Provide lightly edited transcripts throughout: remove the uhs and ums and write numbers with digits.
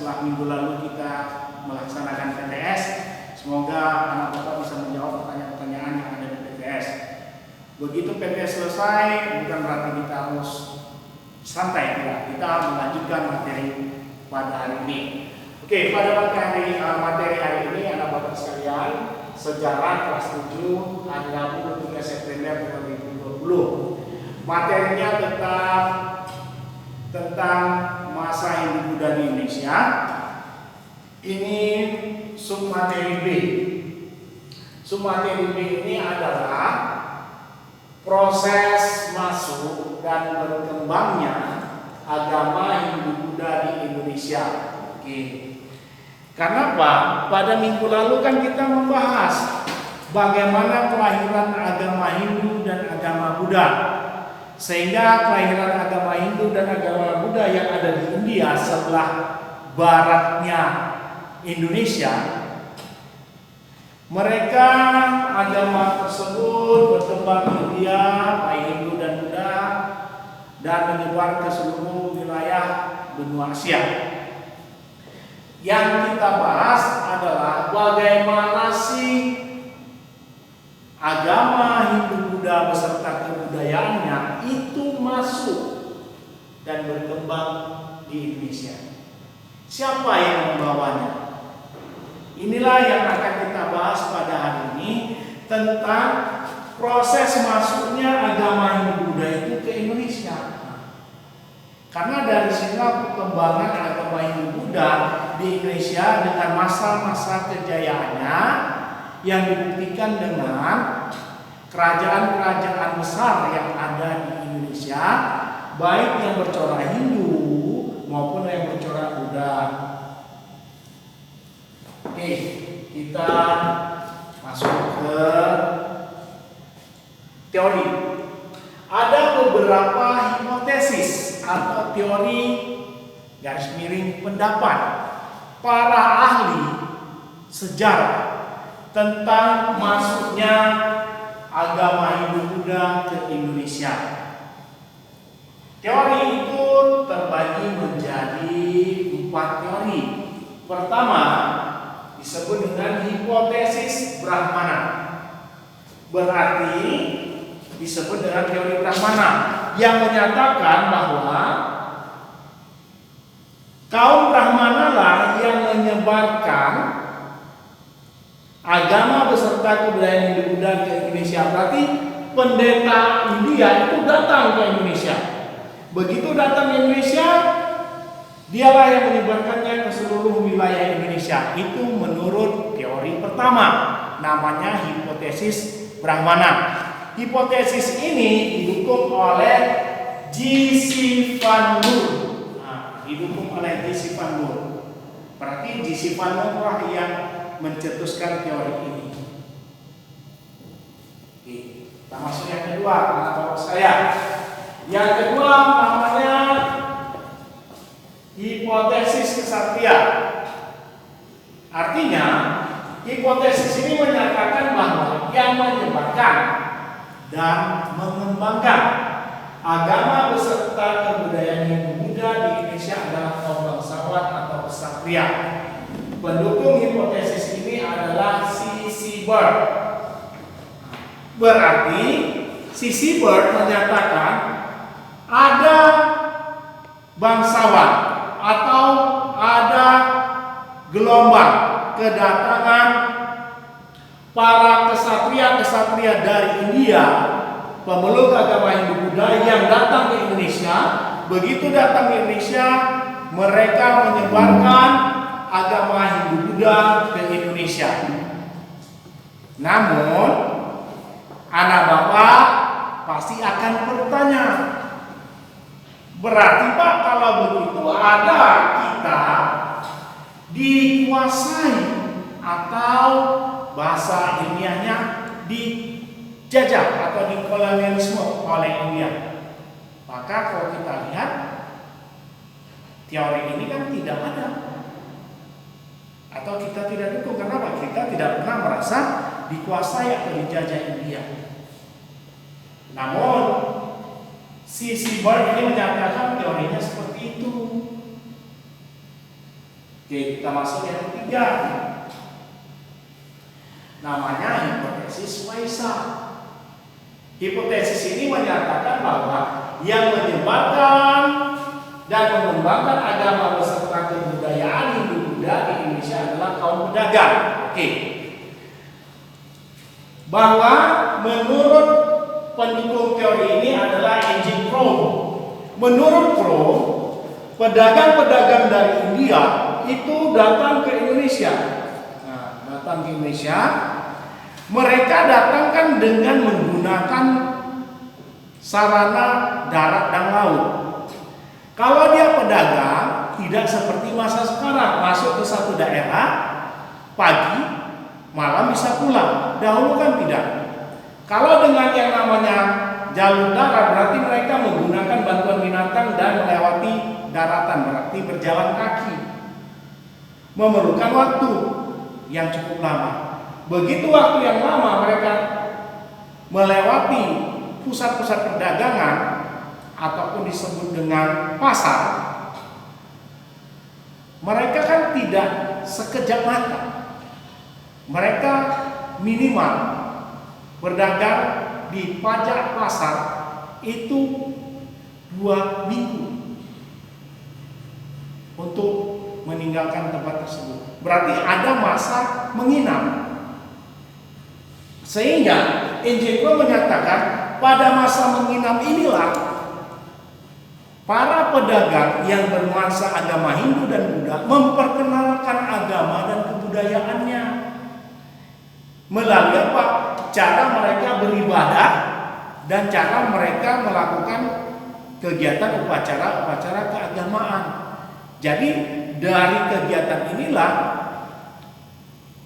setelah minggu lalu kita melaksanakan PTS. Semoga anak bapak bisa menjawab pertanyaan-pertanyaan yang ada di PTS. Begitu PTS selesai, bukan berarti kita harus santai, tidak. Kita melanjutkan materi pada hari ini. Oke, pada materi hari ini anak bapak sekalian, sejarah kelas 7 hari Rabu 23 September 2020. Materinya tentang masa Hindu Buddha di Indonesia. Ini submateri B. Submateri B ini adalah proses masuk dan berkembangnya agama Hindu Buddha di Indonesia. Oke. Karena apa? Pada minggu lalu kan kita membahas bagaimana kelahiran agama Hindu dan agama Buddha. Sehingga kelahiran agama Hindu dan agama Buddha yang ada di India sebelah baratnya Indonesia, mereka agama tersebut berkembang di India, baik Hindu dan Buddha, dan menyebar ke seluruh wilayah benua Asia. Yang kita bahas adalah bagaimana sih agama Hindu Buddha beserta kebudayaannya itu masuk dan berkembang di Indonesia. Siapa yang membawanya? Inilah yang akan kita bahas pada hari ini tentang proses masuknya agama Hindu Buddha itu ke Indonesia. Karena dari sinilah perkembangan agama Hindu Buddha di Indonesia dengan masa-masa kejayaannya yang dibuktikan dengan kerajaan-kerajaan besar yang ada di Indonesia, baik yang bercorak Hindu maupun yang bercorak Buddha. Oke, kita masuk ke teori. Ada beberapa hipotesis atau teori garis miring pendapat para ahli sejarah tentang masuknya agama Hindu Buddha ke Indonesia. Teori itu terbagi menjadi 4 teori. Pertama disebut dengan hipotesis Brahmana. Berarti disebut dengan teori Brahmana yang menyatakan bahwa kaum Brahmana lah yang menyebarkan agama beserta kebudayaan Hindu Buddha ke Indonesia. Berarti pendeta India itu datang ke Indonesia. Begitu datang ke Indonesia, dialah yang menyebarkannya ke seluruh wilayah Indonesia. Itu menurut teori pertama, namanya hipotesis Brahmana. Hipotesis ini didukung oleh G.C. Van Moor. Didukung oleh G.C. Van Moor. Berarti G.C. Van Moor lah yang mencetuskan teori ini. Oke, kita masuk yang kedua, anak-anak saya. Yang kedua namanya hipotesis kesatria. Artinya, hipotesis ini menyatakan bahwa yang menyebarkan dan mengembangkan agama beserta kebudayaan Hindu Buddha di Indonesia adalah kaum bangsawan atau kesatria. Pendukung hipotesis ini adalah C.C. Bird. Berarti C.C. Bird menyatakan ada bangsawan atau ada gelombang kedatangan para kesatria-kesatria dari India, pemeluk agama Hindu Buddha yang datang ke Indonesia. Begitu datang ke Indonesia, mereka menyebarkan agama Hindu Buddha ke Indonesia. Namun, anak bapak pasti akan bertanya, berarti Pak kalau begitu ada kita dikuasai atau bahasa ilmiahnya dijajah atau dikolonialisme oleh India? Maka kalau kita lihat teori ini kan tidak ada, atau kita tidak dukung. Kenapa? Kita tidak pernah merasa dikuasai atau dijajah India. Namun C.C. Bird ini menyatakan teorinya seperti itu. Oke, kita masuk yang ketiga. Namanya hipotesis Weizsäck. Hipotesis ini menyatakan bahwa yang menyebarkan dan mengembangkan agama beserta kebudayaan Hindu-Buddha di Indonesia adalah kaum pedagang. Oke. Bahwa menurut pendukung teori ini adalah N.G. Crow. Menurut Crow, pedagang-pedagang dari India itu datang ke Indonesia. Nah, datang ke Indonesia, mereka datang kan dengan menggunakan sarana darat dan laut. Kalau dia pedagang, tidak seperti masa sekarang, masuk ke satu daerah, pagi, malam bisa pulang. Dahulu kan tidak. Kalau dengan yang namanya jalur darat, berarti mereka menggunakan bantuan binatang dan melewati daratan, berarti berjalan kaki. Memerlukan waktu yang cukup lama. Begitu waktu yang lama mereka melewati pusat-pusat perdagangan ataupun disebut dengan pasar, mereka kan tidak sekejap mata. Mereka minimal berdagang di pajak pasar itu 2 minggu untuk meninggalkan tempat tersebut. Berarti ada masa menginap. Sehingga N.G. Crow menyatakan pada masa menginap inilah para pedagang yang bernuansa agama Hindu dan Buddha memperkenalkan agama dan kebudayaannya. Melalui apa? Cara mereka beribadah dan cara mereka melakukan kegiatan upacara-upacara keagamaan. Jadi dari kegiatan inilah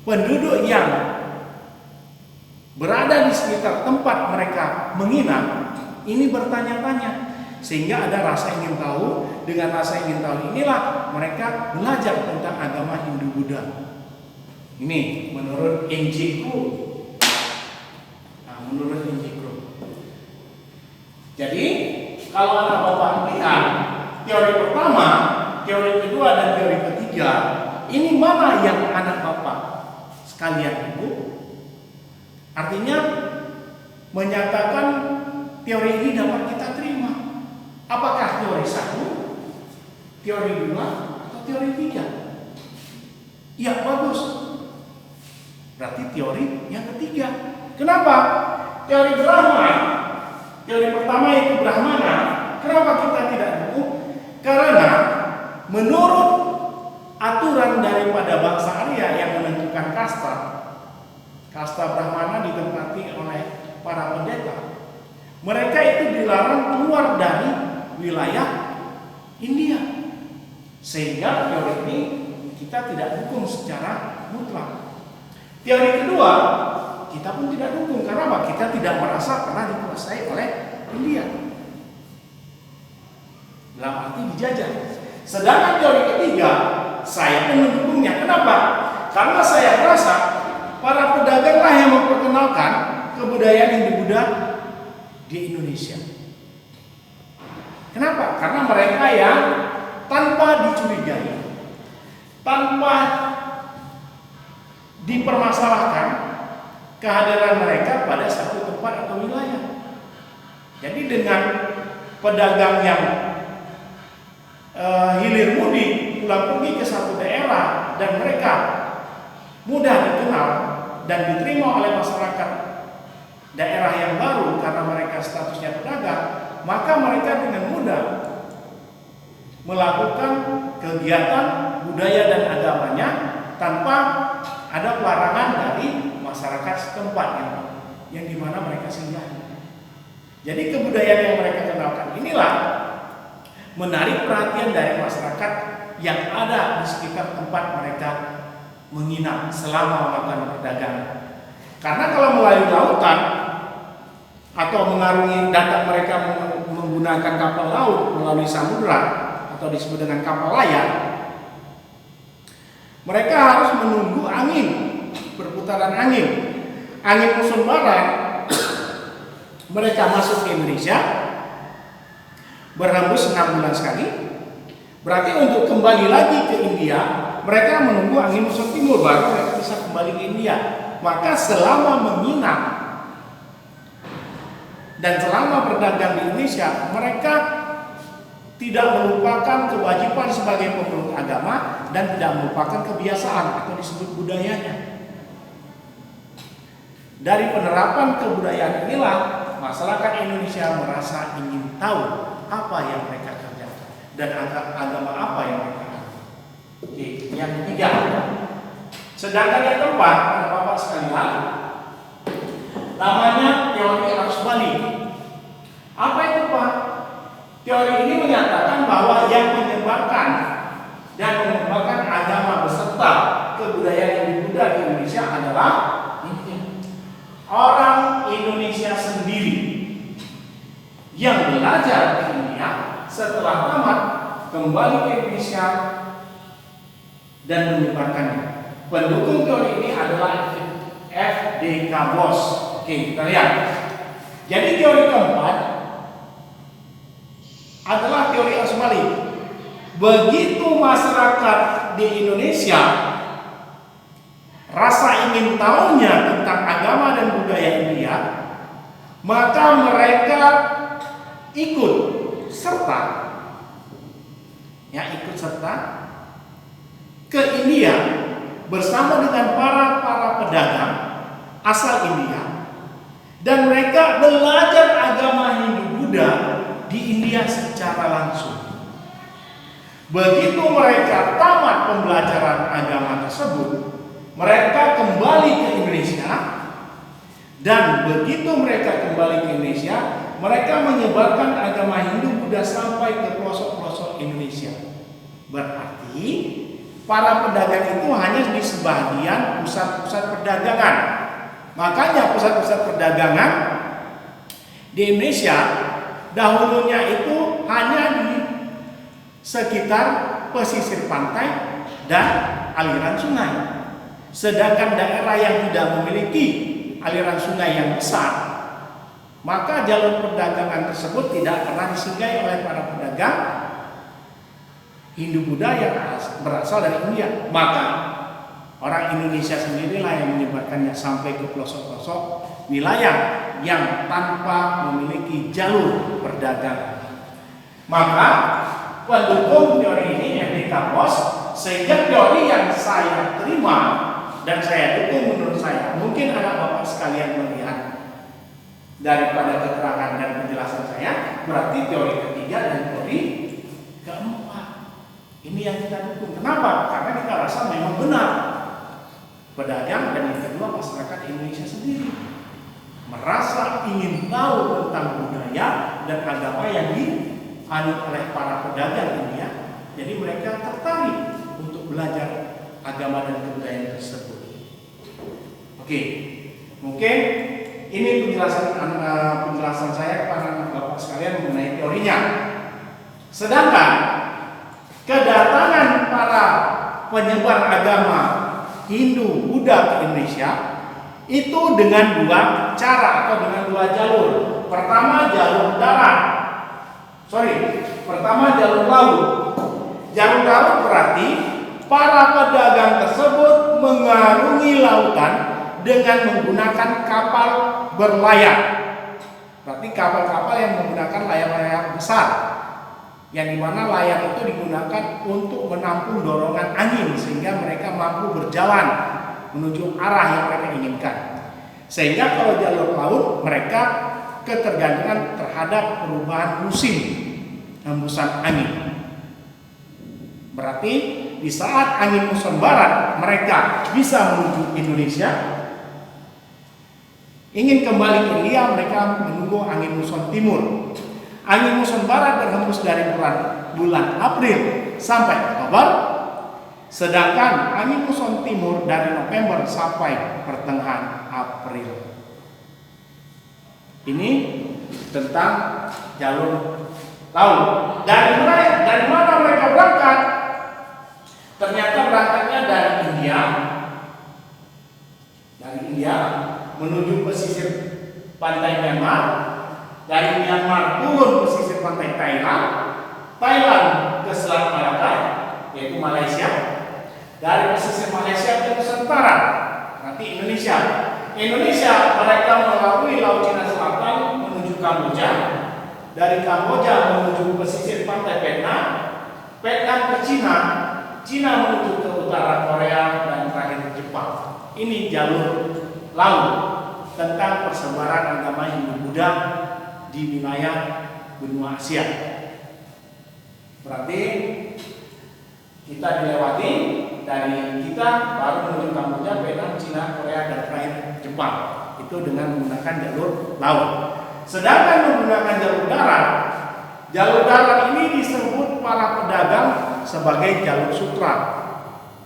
penduduk yang berada di sekitar tempat mereka menginap ini bertanya-tanya, sehingga ada rasa ingin tahu. Dengan rasa ingin tahu inilah mereka belajar tentang agama Hindu-Buddha. Ini menurut N.G. Crow. Nah, menurut N.G. Crow. Jadi kalau anak bapak lihat teori pertama, teori kedua, dan teori ketiga, ini mana yang anak bapak sekalian ibu? Artinya menyatakan teori ini dapat kita terima. Apakah teori 1, teori 2, atau teori 3? Ya, bagus. Berarti teori yang ketiga. Kenapa? Teori Brahma, teori pertama itu Brahmana. Kenapa kita tidak dukung? Karena menurut aturan daripada bangsa Arya yang menentukan kasta, kasta Brahmana ditempati oleh para pendeta. Mereka itu dilarang keluar dari wilayah India. Sehingga teori ini kita tidak dukung secara mutlak. Teori kedua, kita pun tidak dukung. Karena apa? Kita tidak merasa pernah dikuasai oleh India. Dalam arti dijajah. Sedangkan teori ketiga, saya pun mendukungnya. Kenapa? Karena saya merasa para pedaganglah yang memperkenalkan kebudayaan Hindu-Buddha di Indonesia. Kenapa? Karena mereka yang tanpa dicurigai, tanpa dipermasalahkan kehadiran mereka pada satu tempat atau wilayah. Jadi dengan pedagang yang hilir mudik pulang pergi ke satu daerah dan mereka mudah dikenal dan diterima oleh masyarakat daerah yang baru karena mereka statusnya pedagang, maka mereka dengan mudah melakukan kegiatan budaya dan agamanya tanpa ada pelarangan dari masyarakat setempat yang dimana mereka singgahi. Jadi kebudayaan yang mereka kenalkan inilah menarik perhatian dari masyarakat yang ada di sekitar tempat mereka menginap selama melakukan perdagangan. Karena kalau melalui lautan atau mengarungi datang mereka menggunakan kapal laut melalui samudera atau disebut dengan kapal layar, mereka harus menunggu angin, perputaran angin musim barat. Mereka masuk ke Indonesia, berhembus 6 bulan sekali. Berarti untuk kembali lagi ke India mereka menunggu angin muson timur baru mereka bisa kembali ke India. Maka selama menginap dan selama berdagang di Indonesia, mereka tidak melupakan kewajiban sebagai pemeluk agama dan tidak melupakan kebiasaan atau disebut budayanya. Dari penerapan kebudayaan inilah masyarakat Indonesia merasa ingin tahu apa yang mereka kerjakan dan agama apa yang mereka anut. Oke, yang ketiga. Sedangkan yang keempat, Bapak sekalian, namanya teori arus balik. Apa itu, Pak? Teori ini menyatakan bahwa yang menyebarkan dan mengembangkan agama beserta kebudayaan yang Buddha di Indonesia adalah orang Indonesia sendiri yang belajar di India setelah tamat kembali ke Indonesia dan menyebarkannya. Pendukung teori ini adalah F.D. Bos. Oke, kita lihat. Jadi teori keempat adalah teori arus balik. Begitu masyarakat di Indonesia rasa ingin tahunya tentang agama dan budaya India, maka mereka ikut serta ke India bersama dengan para pedagang asal India, dan mereka belajar agama Hindu-Buddha di India secara langsung. Begitu mereka tamat pembelajaran agama tersebut, mereka kembali ke Indonesia, dan begitu mereka kembali ke Indonesia, mereka menyebarkan agama Hindu-Buddha sampai ke pelosok-pelosok Indonesia. Berarti para pedagang itu hanya di sebagian pusat-pusat perdagangan. Makanya pusat-pusat perdagangan di Indonesia dahulunya itu hanya di sekitar pesisir pantai dan aliran sungai. Sedangkan daerah yang tidak memiliki aliran sungai yang besar, maka jalur perdagangan tersebut tidak pernah disinggahi oleh para pedagang Hindu-Buddha yang berasal dari India. Maka orang Indonesia sendirilah yang menyebarkannya sampai ke pelosok-pelosok wilayah yang tanpa memiliki jalur perdagangan. Maka pendukung teori ini F.D. Bos, sehingga teori yang saya terima dan saya dukung menurut saya, mungkin anak bapak sekalian melihat daripada keterangan dan penjelasan saya, berarti teori ketiga dan teori keempat. Ini yang kita dukung. Kenapa? Karena kita rasa memang benar. Pedagang dan yang kedua masyarakat Indonesia sendiri merasa ingin tahu tentang budaya dan agama yang dianut oleh para pedagang India. Jadi mereka tertarik untuk belajar agama dan kebudayaan tersebut. Oke, mungkin ini penjelasan saya kepada anak bapak sekalian mengenai teorinya. Sedangkan kedatangan para penyebar agama Hindu Buddha ke Indonesia itu dengan dua cara atau dengan dua jalur. Pertama jalur darat. Pertama jalur laut. Jalur laut berarti para pedagang tersebut mengarungi lautan dengan menggunakan kapal berlayar. Berarti kapal-kapal yang menggunakan layar-layar besar, yang dimana layar itu digunakan untuk menampung dorongan angin sehingga mereka mampu berjalan menuju arah yang mereka inginkan. Sehingga kalau jalur laut mereka ketergantungan terhadap perubahan musim hembusan angin. Berarti di saat angin muson barat mereka bisa menuju Indonesia, ingin kembali ke India mereka menunggu angin muson timur. Angin muson barat berhembus dari bulan April sampai Oktober, sedangkan angin muson timur dari November sampai pertengahan April. Ini tentang jalur laut. Dari mana mereka berangkat? Ternyata berangkatnya dari India. Menuju pesisir pantai Myanmar. Dari Myanmar turun pesisir pantai Thailand ke Selat Malaka, yaitu Malaysia. Dari pesisir Malaysia ke Nusantara, nanti Indonesia. Indonesia mereka melalui Laut Cina Selatan menuju Kamboja, dari Kamboja menuju pesisir pantai Vietnam, Vietnam ke Cina, Cina menuju ke utara Korea, dan terakhir ke Jepang. Ini jalur laut tentang persebaran agama Hindu-Buddha di wilayah benua Asia. Berarti kita dilewati, dari kita baru menuju Kamboja, Vietnam, Cina, Korea, dan terakhir Jepang. Itu dengan menggunakan jalur laut. Sedangkan menggunakan jalur darat ini disebut para pedagang sebagai jalur sutra,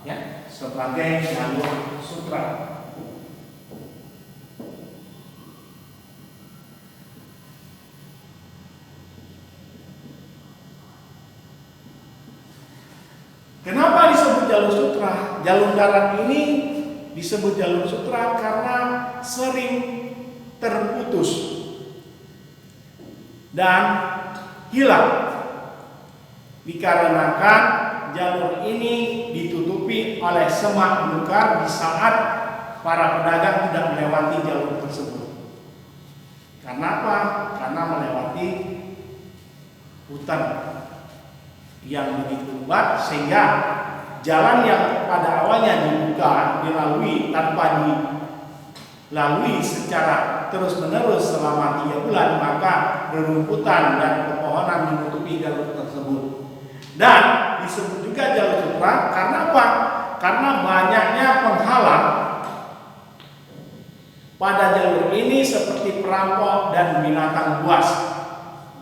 ya, sebagai jalur sutra. Kenapa disebut jalur sutra? Jalur darat ini disebut jalur sutra karena sering terputus dan hilang, dikarenakan jalur ini ditutupi oleh semak belukar di saat para pedagang tidak melewati jalur tersebut. Karena apa? Karena melewati hutan yang begitu lebat, sehingga jalan yang pada awalnya dibuka dilalui tanpa dilalui secara terus-menerus selama 3 bulan, maka rerumputan dan pepohonan menutupi jalur tersebut. Dan disebut juga jalur sutra karena apa? Karena banyaknya penghalang pada jalur ini seperti perampok dan binatang buas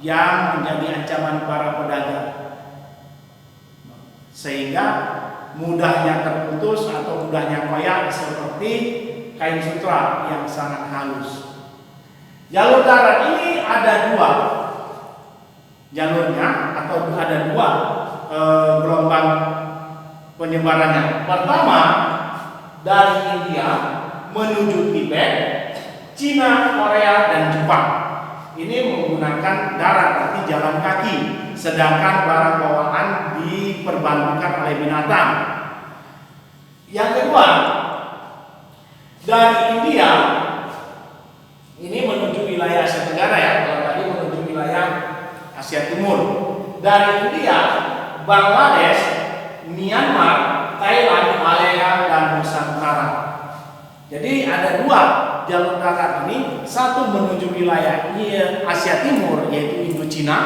yang menjadi ancaman para pedagang, sehingga mudahnya terputus atau mudahnya koyak seperti kain sutra yang sangat halus. Jalur darat ini ada 2 jalurnya, atau ada 2 gelombang penyebarannya. Pertama, dari India menuju Tibet, Cina, Korea, dan Jepang. Ini menggunakan darat, arti jalan kaki, sedangkan barang bawaan diperbantukan oleh binatang. Yang kedua, dari India ini menuju wilayah Asia Tenggara, ya. Kalau tadi menuju wilayah Asia Timur. Dari India, Bangladesh, Myanmar, Thailand, Malaya, dan Nusantara. Jadi ada 2 jalur darat ini, satu menuju wilayah Asia Timur yaitu Indo-Cina,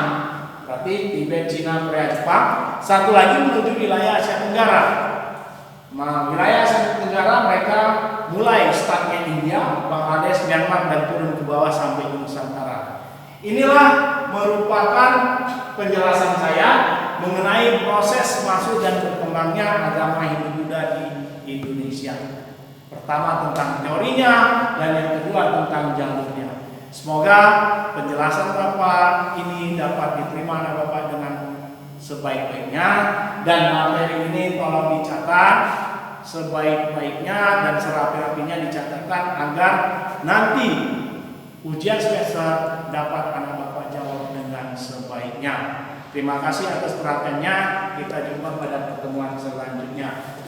berarti Tibet, Cina, Korea, Jepang. Satu lagi menuju wilayah Asia Tenggara. Nah, wilayah Asia Tenggara mereka mulai startnya India, Bangladesh, Myanmar, dan turun ke bawah sampai ke Nusantara. Inilah merupakan penjelasan saya mengenai proses masuk dan berkembangnya agama Hindu-Buddha di Indonesia. Pertama tentang teorinya, dan yang kedua tentang jalurnya. Semoga penjelasan Bapak ini dapat diterima oleh Bapak dengan sebaik-baiknya, dan materi ini tolong dicatat sebaik-baiknya dan serapi-rapinya dicatatkan agar nanti ujian semester dapat anak Bapak jawab dengan sebaiknya. Terima kasih atas perhatiannya. Kita jumpa pada pertemuan selanjutnya.